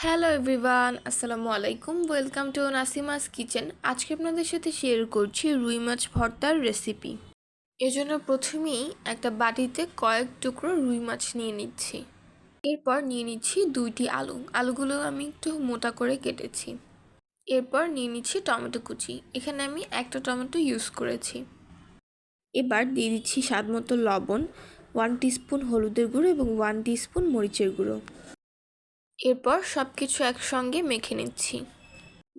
Hello everyone, আসসালামু আলাইকুম। Welcome to Nasima's kitchen. আজকে আপনাদের সাথে শেয়ার করছি রুই মাছ ভর্তার রেসিপি। এজন্য প্রথমেই একটা বাটিতে কয়েক টুকরো রুই মাছ নিয়ে নিচ্ছি। এরপর নিয়ে নিচ্ছি 2টি আলু। আলুগুলো আমি একটু মোটা করে কেটেছি। এরপর নিয়ে নিচ্ছি টমেটো কুচি। এখানে আমি একটা টমেটো ইউজ করেছি। এবার দিয়ে দিচ্ছি স্বাদ মতো লবণ, 1 টিস্পুন হলুদের গুঁড়ো এবং 1 টিস্পুন মরিচের গুঁড়ো। এরপর সব কিছু একসঙ্গে মেখে নিচ্ছি।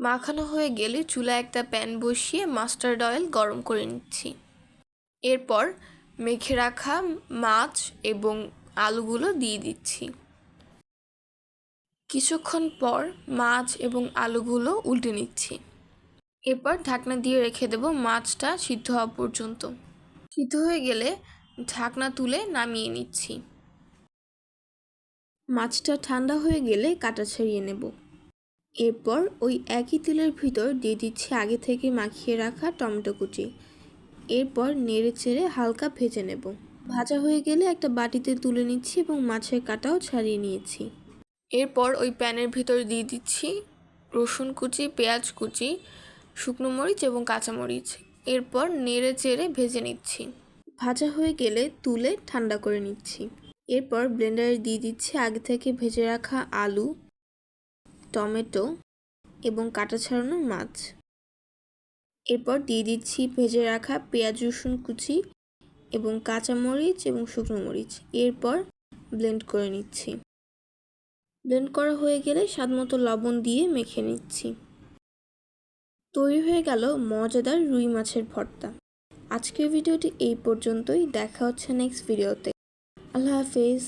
মাখানো হয়ে গেলে চুলায় একটা প্যান বসিয়ে মাস্টার্ড অয়েল গরম করে নিচ্ছি। এরপর মেখে রাখা মাছ এবং আলুগুলো দিয়ে দিচ্ছি। কিছুক্ষণ পর মাছ এবং আলুগুলো উল্টে নিচ্ছি। এরপর ঢাকনা দিয়ে রেখে দেব মাছটা সিদ্ধ হওয়া পর্যন্ত। সিদ্ধ হয়ে গেলে ঢাকনা তুলে নামিয়ে নিচ্ছি। মাছটা ঠান্ডা হয়ে গেলে কাটা ছাড়িয়ে নেব। এরপর ওই একই তেলের ভিতর দিয়ে দিচ্ছি আগে থেকে মাখিয়ে রাখা টমেটো কুচি। এরপর নেড়ে চেড়ে হালকা ভেজে নেব। ভাজা হয়ে গেলে একটা বাটিতে তুলে নিচ্ছি এবং মাছের কাঁটাও ছাড়িয়ে নিয়েছি। এরপর ওই প্যানের ভিতর দিয়ে দিচ্ছি রসুন কুচি, পেঁয়াজ কুচি, শুকনো মরিচ এবং কাঁচামরিচ। এরপর নেড়ে চেড়ে ভেজে নিচ্ছি। ভাজা হয়ে গেলে তুলে ঠান্ডা করে নিচ্ছি। এরপর ব্লেন্ডারে দিয়ে দিচ্ছি আগে থেকে ভেজে রাখা আলু, টমেটো এবং কাটা ছাড়ানো মাছ। এরপর দিয়ে দিচ্ছি ভেজে রাখা পেঁয়াজ রসুন কুচি এবং কাঁচামরিচ এবং শুকনো মরিচ। এরপর ব্লেন্ড করে নিচ্ছি। ব্লেন্ড করা হয়ে গেলে স্বাদমতো লবণ দিয়ে মেখে নিচ্ছি। তৈরি হয়ে গেল মজাদার রুই মাছের ভর্তা। আজকের ভিডিওটি এই পর্যন্তই। দেখা হচ্ছে নেক্সট ভিডিওতে। আল্লাহ হাফেজ।